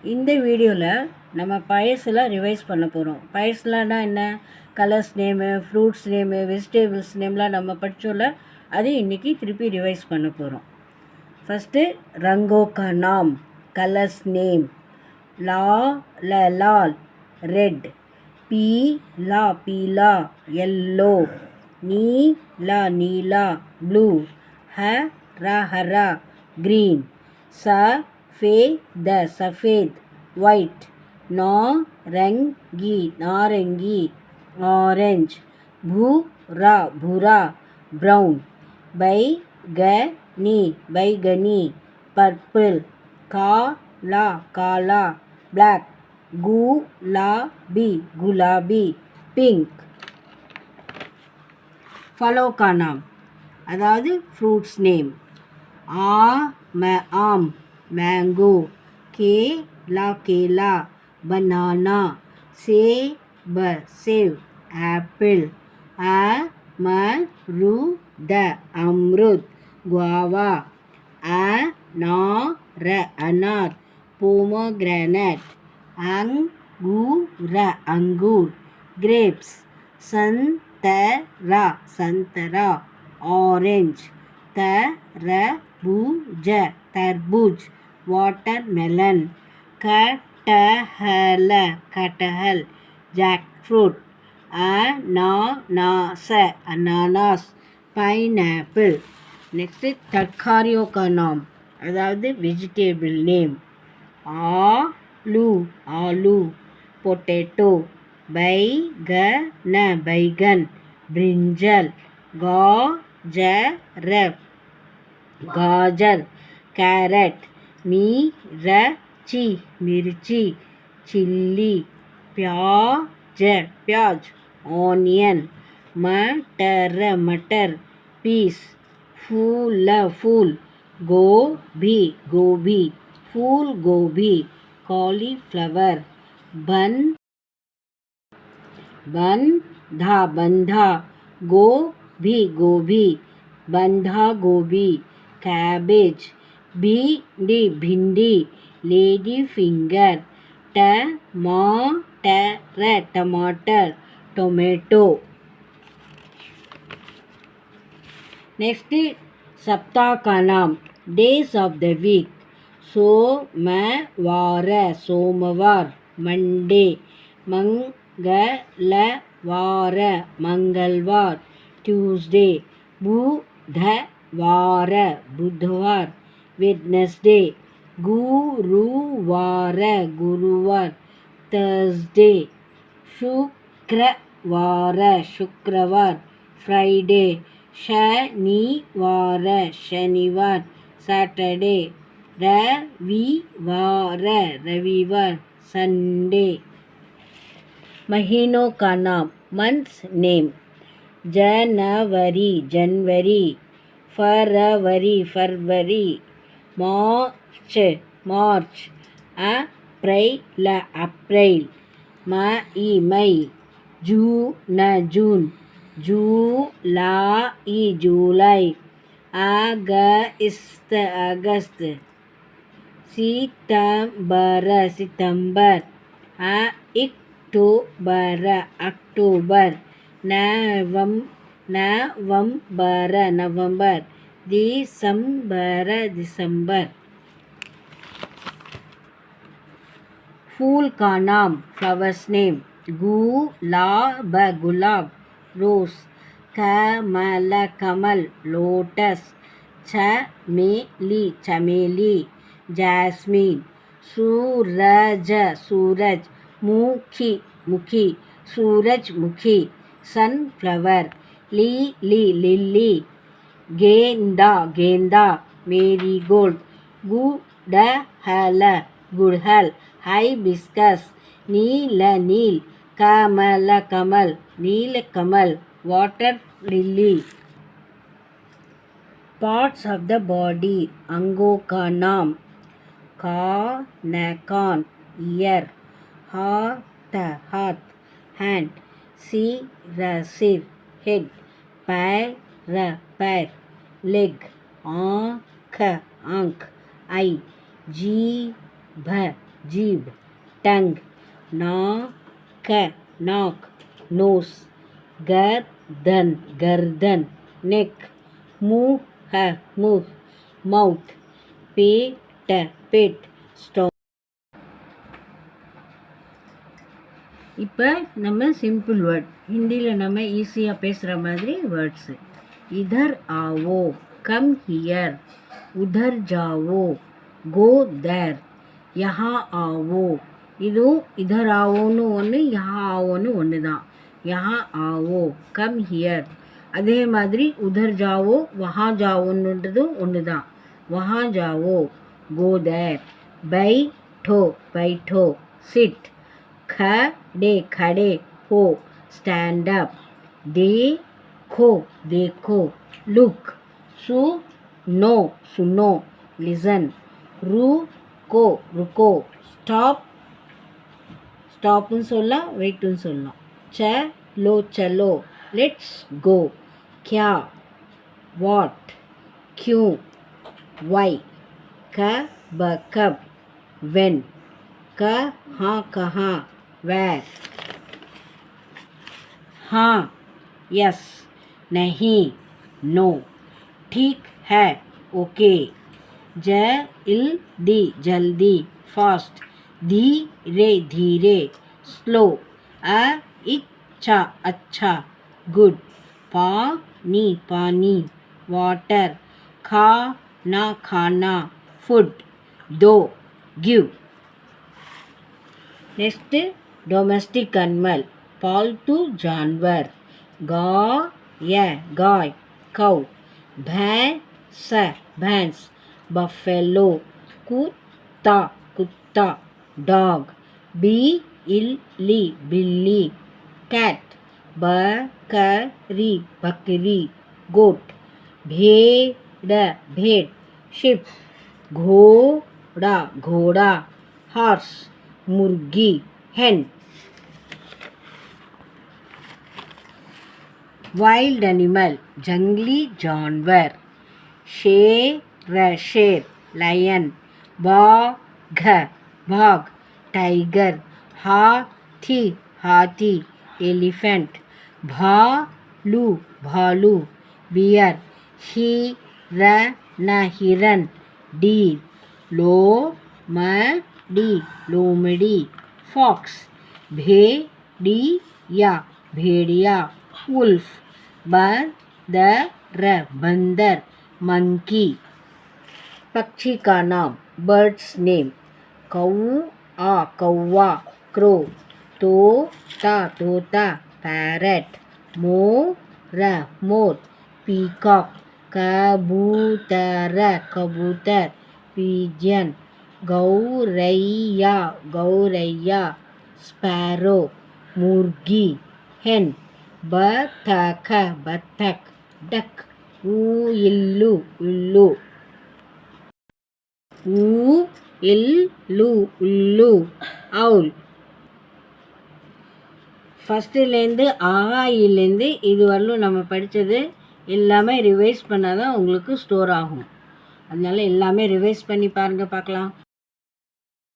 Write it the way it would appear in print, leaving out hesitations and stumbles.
இந்த வீடியோவில் நம்ம பழசெல்லாம் ரிவைஸ் பண்ண போகிறோம். பழசுலான்னா என்ன? Colours name, fruits name, vegetables நேம்லாம் நம்ம படித்தோம்ல, அது இன்றைக்கி திருப்பி ரிவைஸ் பண்ண போகிறோம். ஃபஸ்ட்டு ரங்கோ கா நாம், கலர்ஸ் நேம். லால் ரெட், பீலா எல்லோ, நீலா ப்ளூ, ஹரா க்ரீன், சஃபேத் ஒயிட், நாரங்கி ஆரஞ்ச், பூரா ப்ரௌன், பைகனி பர்பிள், காலா பிளாக், குலாபி பிங்க். फलों का नाम अदावदु फ्रूट्स नेम. आम मैंगो, केला बनाना, सेब एप्पल, अमरूद गुआवा, अनार पोमोग्रेनेट, अंगूर ग्रेप्स, संतरा ऑरेंज, तरबूज वाटरमेलन, कटहल जैकफ्रूट, अनानास पाइनएप्पल. नेक्स्ट तरकारियों का नाम अदावदु वेजिटेबल नेम. आलू पोटैटो, बैगन ब्रिंजल, गाजर कैरेट, मिर्ची चिल्ली, प्याज ऑनियन, मटर पीस, फूल गोभी फूल गोभी, कॉलीफ्लावर, बंधा गोभी बंधा गोभी, कैबेज भिंडी, लेडी फिंगर, टमाटर टोमेटो. नेक्स्ट सप्ताह का नाम. Days of the week. सोमवार मंडे, मंगलवार ट्यूसडे, बुधवार वेडनेसडे, गुरुवार थर्सडे, शुक्रवार फ्राइडे, शनिवार सैटरडे, रविवार संडे. महीनों का नाम. Months name. जनवरी, फरवरी, मार्च, अप्रैल, मई, जून, जुलाई, अगस्त, सितंबर, अक्टूबर, नवंबर, दिसंबर. फूल का नाम. Flowers name. गुलाब रोज, कमल लोटस, चमेली जैस्मीन, सूरजमुखी, सूरजमुखी, सनफ्लावर, लिली, गेंदा, मेरीगोल्ड, गुड़हल, हाइबिस्कस, नील, कमल, नीलकमल, water lily. Parts of the body. अंगों का नाम. कान ईयर, हाथ हैंड, सिर हेड, पैर लेग, आँख आई, जीभ जीभ, टंग, नाक, नाक, नोस, गर्दन, गर्दन, नेक, मुंह, मुंह, माउथ, पेट, पेट, स्टॉ இப்போ நம்ம சிம்பிள் வேர்ட் ஹிந்தியில் நம்ம ஈஸியாக பேசுகிற மாதிரி வேர்ட்ஸு. இதர் ஆவோ, கம் ஹியர். உதர் ஜாவோ, கோ தேர். யஹா ஆவோ, இதுவும் இதர் ஆவோன்னு ஒன்று, யஹா ஆவோன்னு ஒன்று தான். யஹா ஆவோ, கம் ஹியர். அதே மாதிரி உதர் ஜாவோ, வஹா ஜாவோன்னுன்றதும் ஒன்று தான். வஹா ஜாவோ, கோ தேர். பைட்டோ, பைட்டோ, சிட். खड़े, खड़े हो, स्टैंड अप. देखो, देखो, लुक. सुनो, सुनो, लिसन. रुको, रुको, स्टॉप. स्टॉप्னு சொல்லலாம், வெயிட்னு சொல்லலாம். चलो, चलो, लेट्स गो. क्या, व्हाट, क्यों, व्हाई. कब, कब, व्हेन. कहाँ, कहाँ, where. हाँ, यस. नहीं, नो. ठीक है, ओके. जल्दी, जल्दी, फास्ट. धीरे, धीरे, स्लो. अच्छा, अच्छा, गुड. पानी, पानी, वाटर. खाना, खाना, फूड. दो, गिव. नेक्स्ट डोमेस्टिक एनिमल, पालतू जानवर. गाय, गाय, कौ. भैंस, भैंस, बफेलो. कुत्ता, कुत्ता, डॉग. बिल्ली, बिल्ली, कैट. बकरी, बकरी, गोट. भेड़, भेड़, शिप. घोड़ा, घोड़ा, हॉर्स. मुर्गी, hen. वाइल्ड एनिमल, जंगली जानवर. शेर, शेर, लायन. बाघ, बाघ, टाइगर. हाथी, हाथी, एलिफेंट. भालू, भालू, बियर. हिरन, हिरन, डीर. लोमड़ी, लोमड़ी, फॉक्स. भेड़िया, भेड़िया, वुल्फ. बंदर, बंदर, मंकी. पक्षी का नाम, बर्ड्स नेम. कौआ, कौवा, क्रो. तोता, तोता, पैरट. मोर, मोर, पीकॉक. कबूतर, कबूतर, पिजन. गौरैया, गौरैया, स्पैरो. मुर्गी, hen. बतख, बतख, डक. उल्लू, उल्लू. उल्लू, उल्लू, owl. ஃபஸ்ட்டுலேருந்து ஆயிலேருந்து இது வரலும் நம்ம படித்தது எல்லாமே ரிவைஸ் பண்ணால் தான் உங்களுக்கு ஸ்டோர் ஆகும். அதனால எல்லாமே ரிவைஸ் பண்ணி பாருங்கள், பார்க்கலாம்.